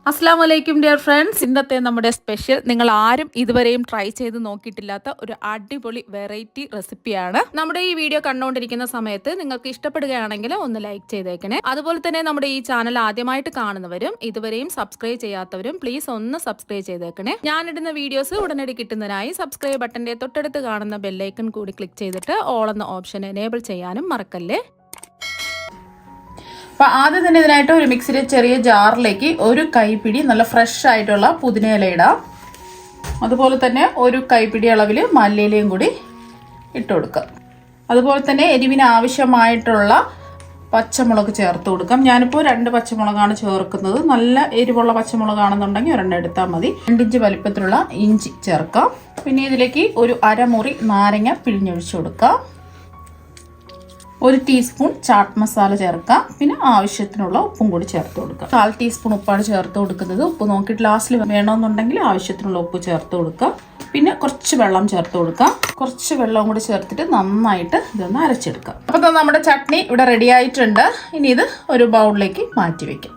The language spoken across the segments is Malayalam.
അസ്സലാമു അലൈക്കും ഡിയർ ഫ്രണ്ട്സ്. ഇന്നത്തെ നമ്മുടെ സ്പെഷ്യൽ നിങ്ങൾ ആരും ഇതുവരെയും ട്രൈ ചെയ്ത് നോക്കിയിട്ടില്ലാത്ത ഒരു അടിപൊളി വെറൈറ്റി റെസിപ്പിയാണ്. നമ്മുടെ ഈ വീഡിയോ കണ്ടുകൊണ്ടിരിക്കുന്ന സമയത്ത് നിങ്ങൾക്ക് ഇഷ്ടപ്പെടുകയാണെങ്കിൽ ഒന്ന് ലൈക്ക് ചെയ്തേക്കണേ. അതുപോലെ തന്നെ നമ്മുടെ ഈ ചാനൽ ആദ്യമായിട്ട് കാണുന്നവരും ഇതുവരെയും സബ്സ്ക്രൈബ് ചെയ്യാത്തവരും പ്ലീസ് ഒന്ന് സബ്സ്ക്രൈബ് ചെയ്തേക്കണേ. ഞാനിടുന്ന വീഡിയോസ് ഉടനടി കിട്ടുന്നതിനായി സബ്സ്ക്രൈബ് ബട്ടന്റെ തൊട്ടടുത്ത് കാണുന്ന ബെല്ലൈക്കൺ കൂടി ക്ലിക്ക് ചെയ്തിട്ട് ഓൾ എന്ന ഓപ്ഷൻ എനേബിൾ ചെയ്യാനും മറക്കല്ലേ. അപ്പോൾ ആദ്യം തന്നെ ഇതിനായിട്ട് ഒരു മിക്സിയിലെ ചെറിയ ജാറിലേക്ക് ഒരു കൈപ്പിടി നല്ല ഫ്രഷ് ആയിട്ടുള്ള പുതിനയില ഇടാം. അതുപോലെ തന്നെ ഒരു കൈപ്പിടി അളവിൽ മല്ലിയിലയും കൂടി ഇട്ട് കൊടുക്കാം. അതുപോലെ തന്നെ എരിവിന് ആവശ്യമായിട്ടുള്ള പച്ചമുളക് ചേർത്ത് കൊടുക്കാം. ഞാനിപ്പോൾ 2 പച്ചമുളകാണ് ചേർക്കുന്നത്. നല്ല എരിവുള്ള പച്ചമുളകാണെന്നുണ്ടെങ്കിൽ ഒരെണ്ണം എടുത്താൽ മതി. 2 ഇഞ്ച് വലിപ്പത്തിലുള്ള ഇഞ്ചി ചേർക്കാം. പിന്നെ ഇതിലേക്ക് ഒരു അരമുറി നാരങ്ങ പിഴിഞ്ഞൊഴിച്ച് കൊടുക്കാം. 1 ടീസ്പൂൺ ചാട്ട് മസാല ചേർക്കാം. പിന്നെ ആവശ്യത്തിനുള്ള ഉപ്പും കൂടി ചേർത്ത് കൊടുക്കാം. 1/4 ടീസ്പൂൺ ഉപ്പാണ് ചേർത്ത് കൊടുക്കുന്നത്. ഉപ്പ് നോക്കിയിട്ട് ലാസ്റ്റിൽ വേണമെന്നുണ്ടെങ്കിൽ ആവശ്യത്തിനുള്ള ഉപ്പ് ചേർത്ത് കൊടുക്കാം. പിന്നെ കുറച്ച് വെള്ളം ചേർത്ത് കൊടുക്കാം. കുറച്ച് വെള്ളം കൂടി ചേർത്തിട്ട് നന്നായിട്ട് ഇതൊന്ന് അരച്ചെടുക്കാം. അപ്പോൾ നമ്മുടെ ചട്നി ഇവിടെ റെഡി ആയിട്ടുണ്ട്. ഇനി ഇത് ഒരു ബൗളിലേക്ക് മാറ്റി വെക്കാം.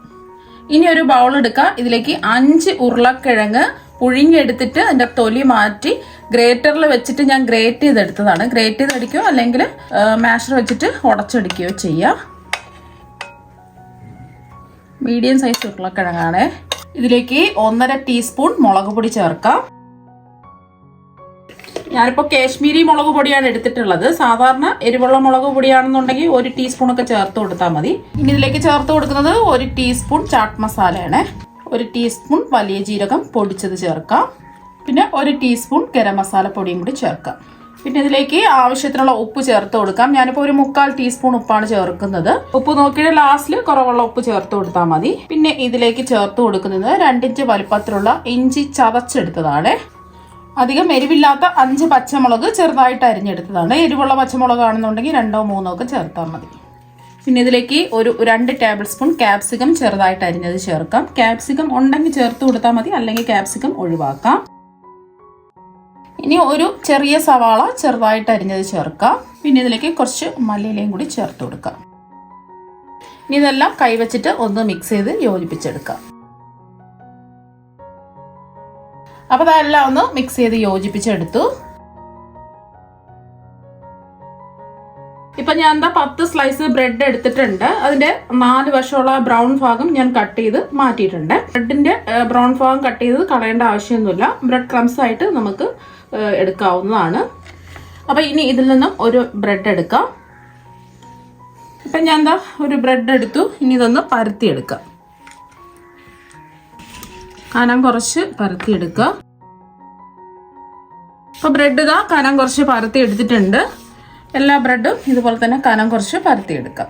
ഇനി ഒരു ബൗൾ എടുക്കാം. ഇതിലേക്ക് 5 ഉരുളക്കിഴങ്ങ് പുഴുങ്ങിയെടുത്തിട്ട് അതിൻ്റെ തൊലി മാറ്റി ഗ്രേറ്ററിൽ വെച്ചിട്ട് ഞാൻ ഗ്രേറ്റ് ചെയ്തെടുത്തതാണ്. ഗ്രേറ്റ് ചെയ്തെടുക്കുകയോ അല്ലെങ്കിൽ മാഷർ വെച്ചിട്ട് ഉടച്ചെടുക്കുകയോ ചെയ്യാം. മീഡിയം സൈസ് ഉരുളക്കിഴങ്ങാണ്. ഇതിലേക്ക് 1.5 ടീസ്പൂൺ മുളക് പൊടി ചേർക്കാം. ഞാനിപ്പോൾ കാശ്മീരി മുളക് പൊടിയാണ് എടുത്തിട്ടുള്ളത്. സാധാരണ എരിവുള്ള മുളക് പൊടിയാണെന്നുണ്ടെങ്കിൽ 1 ടീസ്പൂണൊക്കെ ചേർത്ത് കൊടുത്താൽ മതി. ഇനി ഇതിലേക്ക് ചേർത്ത് കൊടുക്കുന്നത് 1 ടീസ്പൂൺ ചാട്ട് മസാലയാണ്. 1 ടീസ്പൂൺ വലിയ ജീരകം പൊടിച്ചത് ചേർക്കാം. പിന്നെ 1 ടീസ്പൂൺ ഗരം മസാല പൊടിയും കൂടി ചേർക്കാം. പിന്നെ ഇതിലേക്ക് ആവശ്യത്തിനുള്ള ഉപ്പ് ചേർത്ത് കൊടുക്കാം. ഞാനിപ്പോൾ ഒരു 1/4 ടീസ്പൂൺ ഉപ്പാണ് ചേർക്കുന്നത്. ഉപ്പ് നോക്കിയിട്ട് ലാസ്റ്റിൽ കുറവുള്ള ഉപ്പ് ചേർത്ത് കൊടുത്താൽ മതി. പിന്നെ ഇതിലേക്ക് ചേർത്ത് കൊടുക്കുന്നത് 2 ഇഞ്ച് വലിപ്പത്തിലുള്ള ഇഞ്ചി ചതച്ചെടുത്തതാണ്. അധികം എരിവില്ലാത്ത 5 പച്ചമുളക് ചെറുതായിട്ട് അരിഞ്ഞെടുത്തതാണ്. എരിവുള്ള പച്ചമുളകാണെന്നുണ്ടെങ്കിൽ 2ഓ 3ഓ ഒക്കെ ചേർത്താൽ മതി. പിന്നെ ഇതിലേക്ക് ഒരു 2 ടേബിൾ സ്പൂൺ ക്യാപ്സിക്കം ചെറുതായിട്ട് അരിഞ്ഞത് ചേർക്കാം. ക്യാപ്സിക്കം ഉണ്ടെങ്കിൽ ചേർത്ത് കൊടുത്താൽ മതി, അല്ലെങ്കിൽ ക്യാപ്സിക്കം ഒഴിവാക്കാം. ഇനി ഒരു ചെറിയ സവാള ചെറുതായിട്ട് അരിഞ്ഞത് ചേർക്കാം. പിന്നെ ഇതിലേക്ക് കുറച്ച് മല്ലിയിലയും കൂടി ചേർത്ത് കൊടുക്കാം. ഇനി ഇതെല്ലാം കൈവച്ചിട്ട് ഒന്ന് മിക്സ് ചെയ്ത് യോജിപ്പിച്ചെടുക്കാം. അപ്പോൾ അതെല്ലാം ഒന്ന് മിക്സ് ചെയ്ത് യോജിപ്പിച്ചെടുത്തു. ഇപ്പം ഞാൻ 10 സ്ലൈസ് ബ്രെഡ് എടുത്തിട്ടുണ്ട്. അതിന്റെ 4 വശമുള്ള ബ്രൗൺ ഭാഗം ഞാൻ കട്ട് ചെയ്ത് മാറ്റിയിട്ടുണ്ട്. ബ്രെഡിന്റെ ബ്രൗൺ ഭാഗം കട്ട് ചെയ്ത് കളയേണ്ട ആവശ്യമൊന്നുമില്ല. ബ്രെഡ് ക്രംസ് ആയിട്ട് നമുക്ക് എടുക്കാവുന്നതാണ്. അപ്പം ഇനി ഇതിൽ നിന്നും ഒരു ബ്രെഡ് എടുക്കാം. ഇപ്പം ഞാൻ ഒരു ബ്രെഡ് എടുത്തു. ഇനി ഇതൊന്ന് പരത്തിയെടുക്കാം. കനം കുറച്ച് പരത്തിയെടുക്കുക. അപ്പോൾ ബ്രെഡ് കനം കുറച്ച് പരത്തി എടുത്തിട്ടുണ്ട്. എല്ലാ ബ്രെഡും ഇതുപോലെ തന്നെ കനം കുറച്ച് പരത്തിയെടുക്കാം.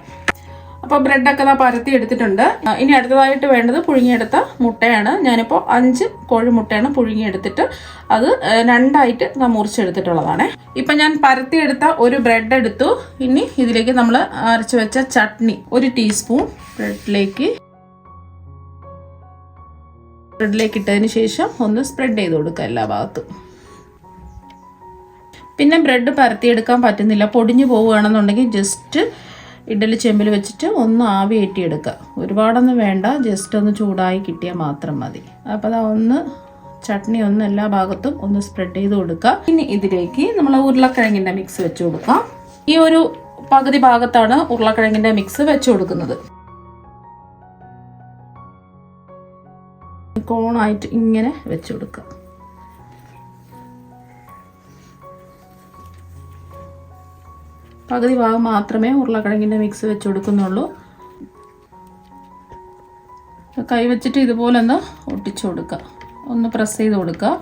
അപ്പോൾ ബ്രെഡൊക്കെ പരത്തി എടുത്തിട്ടുണ്ട്. ഇനി അടുത്തതായിട്ട് വേണ്ടത് പുഴുങ്ങിയെടുത്ത മുട്ടയാണ്. ഞാനിപ്പോൾ 5 കോഴിമുട്ടയാണ് പുഴുങ്ങിയെടുത്തിട്ട് അത് 2ആയിട്ട് മുറിച്ചെടുത്തിട്ടുള്ളതാണ്. ഇപ്പം ഞാൻ പരത്തിയെടുത്ത ഒരു ബ്രെഡ് എടുത്തു. ഇനി ഇതിലേക്ക് നമ്മൾ അരച്ച് വെച്ച ചട്നി 1 ടീസ്പൂൺ ബ്രെഡിലേക്ക് ഇട്ടതിന് ശേഷം ഒന്ന് സ്പ്രെഡ് ചെയ്ത് കൊടുക്കുക എല്ലാ ഭാഗത്തും. പിന്നെ ബ്രെഡ് പരത്തിയെടുക്കാൻ പറ്റുന്നില്ല, പൊടിഞ്ഞു പോവുകയാണെന്നുണ്ടെങ്കിൽ ജസ്റ്റ് ഇഡ്ഡലി ചെമ്പിൽ വെച്ചിട്ട് ഒന്ന് ആവി കയറ്റിയെടുക്കുക. ഒരുപാടൊന്നും വേണ്ട, ജസ്റ്റ് ഒന്ന് ചൂടായി കിട്ടിയാൽ മാത്രം മതി. അപ്പോൾ ഒന്ന് ചട്നി ഒന്ന് എല്ലാ ഭാഗത്തും ഒന്ന് സ്പ്രെഡ് ചെയ്ത് കൊടുക്കുക. ഇനി ഇതിലേക്ക് നമ്മൾ ഉരുളക്കിഴങ്ങിൻ്റെ മിക്സ് വെച്ച് കൊടുക്കാം. ഈ ഒരു പകുതി ഭാഗത്താണ് ഉരുളക്കിഴങ്ങിൻ്റെ മിക്സ് വെച്ച് കൊടുക്കുന്നത്. കോണായിട്ട് ഇങ്ങനെ വെച്ച് കൊടുക്കുക. പകുതി ഭാഗം മാത്രമേ ഉരുളക്കിഴങ്ങിൻ്റെ മിക്സ് വെച്ച് കൊടുക്കുന്നുള്ളൂ. കൈ വെച്ചിട്ട് ഇതുപോലെ ഒന്ന് ഒട്ടിച്ചു കൊടുക്കുക, ഒന്ന് പ്രസ് ചെയ്ത് കൊടുക്കുക.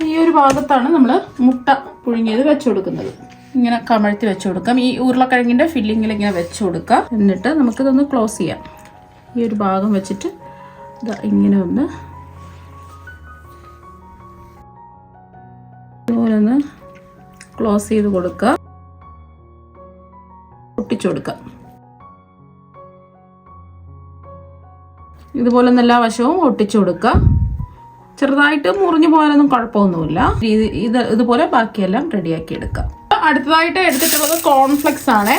ഈ ഒരു ഭാഗത്താണ് നമ്മൾ മുട്ട പുഴുങ്ങിയത് വെച്ച് കൊടുക്കുന്നത്. ഇങ്ങനെ കമഴ്ത്തി വെച്ച് കൊടുക്കാം. ഈ ഉരുളക്കിഴങ്ങിൻ്റെ ഫില്ലിങ്ങിൽ ഇങ്ങനെ വെച്ച് കൊടുക്കുക. എന്നിട്ട് നമുക്കിതൊന്ന് ക്ലോസ് ചെയ്യാം. ഈ ഒരു ഭാഗം വെച്ചിട്ട് ഇങ്ങനെ ഒന്ന് ഇതുപോലെ ഒന്ന് ക്ലോസ് ചെയ്ത് കൊടുക്കുക, ഒട്ടിച്ചു കൊടുക്കുക. ഇതുപോലെ എല്ലാ വശവും ഒട്ടിച്ചു കൊടുക്കുക. ചെറുതായിട്ട് മുറിഞ്ഞു പോയാലൊന്നും കുഴപ്പമൊന്നുമില്ല. ഇതുപോലെ ബാക്കിയെല്ലാം റെഡിയാക്കി എടുക്കുക. അടുത്തതായിട്ട് എടുത്തിട്ടുള്ളത് കോൺഫ്ലെക്സ് ആണ്.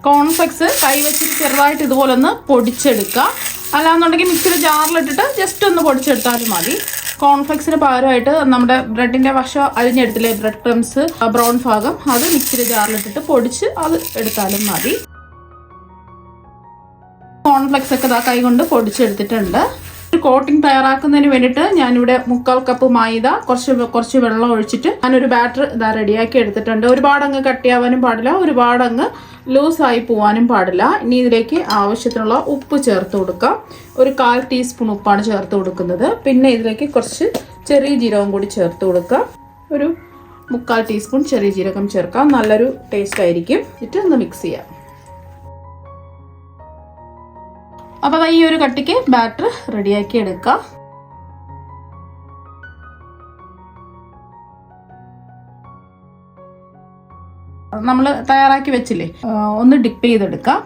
കോൺഫ്ലെക്സ് കൈ വെച്ചിട്ട് ചെറുതായിട്ട് ഇതുപോലെ ഒന്ന് പൊടിച്ചെടുക്കുക. അല്ലാന്നുണ്ടെങ്കിൽ മിക്സിയുടെ ജാറിലിട്ടിട്ട് ജസ്റ്റ് ഒന്ന് പൊടിച്ചെടുത്താലും മതി. കോൺഫ്ലെക്സിന് പകരമായിട്ട് നമ്മുടെ ബ്രെഡിന്റെ വശം അരിഞ്ഞെടുത്തില്ലേ, ബ്രെഡ് ക്രംസ് ബ്രൗൺ ഭാഗം, അത് മിക്സിയുടെ ജാറിലിട്ടിട്ട് പൊടിച്ച് അത് എടുത്താലും മതി. കോൺഫ്ലെക്സ് ഒക്കെ ഇതാ കൈ കൊണ്ട് പൊടിച്ചെടുത്തിട്ടുണ്ട്. ഒരു കോട്ടിംഗ് തയ്യാറാക്കുന്നതിന് വേണ്ടിയിട്ട് ഞാനിവിടെ 3/4 കപ്പ് മൈദ കുറച്ച് വെള്ളം ഒഴിച്ചിട്ട് ഞാനൊരു ബാറ്റർ ഇതാ റെഡിയാക്കി എടുത്തിട്ടുണ്ട്. ഒരുപാടങ്ങ് കട്ടിയാവാനും പാടില്ല, ഒരുപാടങ്ങ് ലൂസായി പോവാനും പാടില്ല. ഇനി ഇതിലേക്ക് ആവശ്യത്തിനുള്ള ഉപ്പ് ചേർത്ത് കൊടുക്കാം. ഒരു 1/4 ടീസ്പൂൺ ഉപ്പാണ് ചേർത്ത് കൊടുക്കുന്നത്. പിന്നെ ഇതിലേക്ക് കുറച്ച് ചെറിയ ജീരകം കൂടി ചേർത്ത് കൊടുക്കാം. ഒരു 3/4 ടീസ്പൂൺ ചെറിയ ജീരകം ചേർക്കാം, നല്ലൊരു ടേസ്റ്റ് ആയിരിക്കും. എന്നിട്ട് ഒന്ന് മിക്സ് ചെയ്യാം. അപ്പോൾ ഈ ഒരു കട്ടിക്ക് ബാറ്റർ റെഡിയാക്കി എടുക്കാം. നമ്മൾ തയ്യാറാക്കി വെച്ചില്ലേ, ഒന്ന് ഡിപ്പ് ചെയ്തെടുക്കാം.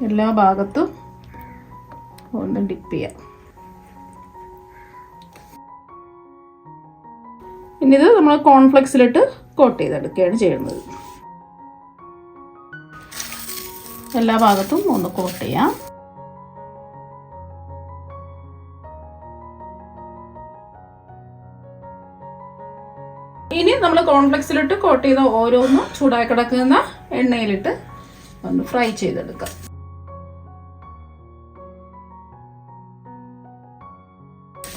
എല്ലാ ഭാഗത്തും ഒന്ന് ഡിപ്പ് ചെയ്യാം. ഇനി ഇത് നമ്മൾ കോൺഫ്ലെക്സിലിട്ട് കോട്ട് ചെയ്തെടുക്കുകയാണ് ചെയ്യുന്നത്. എല്ലാ ഭാഗത്തും ഒന്ന് കോട്ട് ചെയ്യാം. ഇനി നമ്മൾ കോൺഫ്ലെക്സിലിട്ട് കോട്ട് ചെയ്ത ഓരോന്നും ചൂടായി കിടക്കുന്ന എണ്ണയിലിട്ട് ഒന്ന് ഫ്രൈ ചെയ്തെടുക്കാം.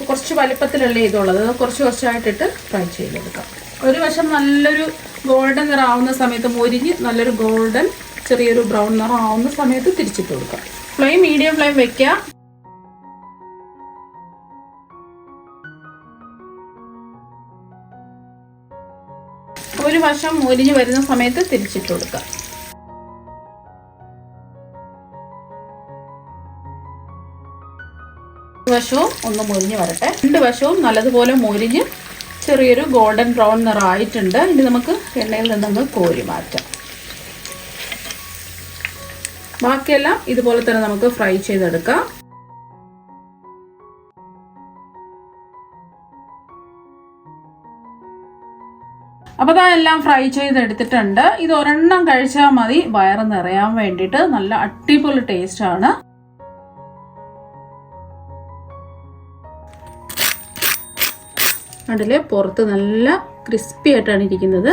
കുറച്ച് വലിപ്പത്തിലല്ലേ ഇതുള്ളത്, കുറച്ചായിട്ടിട്ട് ഫ്രൈ ചെയ്തെടുക്കാം. ഒരു വശം നല്ലൊരു ഗോൾഡൻ നിറം ആവുന്ന സമയത്ത് മൊരിഞ്ഞ് നല്ലൊരു ഗോൾഡൻ ചെറിയൊരു ബ്രൗൺ നിറം ആവുന്ന സമയത്ത് തിരിച്ചിട്ട് കൊടുക്കാം. ഫ്ലെയിം മീഡിയം ഫ്ലെയിം വെക്കുക. ഒരു വശം മൊരിഞ്ഞ് വരുന്ന സമയത്ത് തിരിച്ചിട്ട് കൊടുക്കാം. വശവും ഒന്ന് മൊരിഞ്ഞ് വരട്ടെ. 2 വശവും നല്ലതുപോലെ മൊരിഞ്ഞ് ചെറിയൊരു ഗോൾഡൻ ബ്രൗൺ നിറം ആയിട്ടുണ്ട്. ഇനി നമുക്ക് എണ്ണയിൽ നിന്നൊന്ന് കോരി മാറ്റാം. ബാക്കിയെല്ലാം ഇതുപോലെ തന്നെ നമുക്ക് ഫ്രൈ ചെയ്തെടുക്കാം. അപ്പോൾ എല്ലാം ഫ്രൈ ചെയ്തെടുത്തിട്ടുണ്ട്. ഇത് ഒരെണ്ണം കഴിച്ചാൽ മതി വയറ് നിറയാൻ വേണ്ടിയിട്ട്. നല്ല അടിപൊളി ടേസ്റ്റ് ആണ്. അതില് പുറത്ത് നല്ല ക്രിസ്പി ആയിട്ടാണ് ഇരിക്കുന്നത്.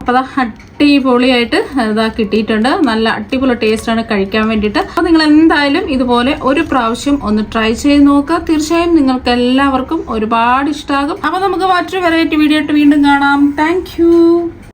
അപ്പോൾ അടിപൊളിയായിട്ട് ഇതാ കിട്ടിയിട്ടുണ്ട്. നല്ല അടിപൊളി ടേസ്റ്റാണ് കഴിക്കാൻ വേണ്ടിയിട്ട്. അപ്പോൾ നിങ്ങൾ എന്തായാലും ഇതുപോലെ ഒരു പ്രാവശ്യം ഒന്ന് ട്രൈ ചെയ്ത് നോക്കുക. തീർച്ചയായും നിങ്ങൾക്ക് എല്ലാവർക്കും ഒരുപാട് ഇഷ്ടമാകും. അപ്പോൾ നമുക്ക് മറ്റൊരു വെറൈറ്റി വീഡിയോ ആയിട്ട് വീണ്ടും കാണാം. താങ്ക്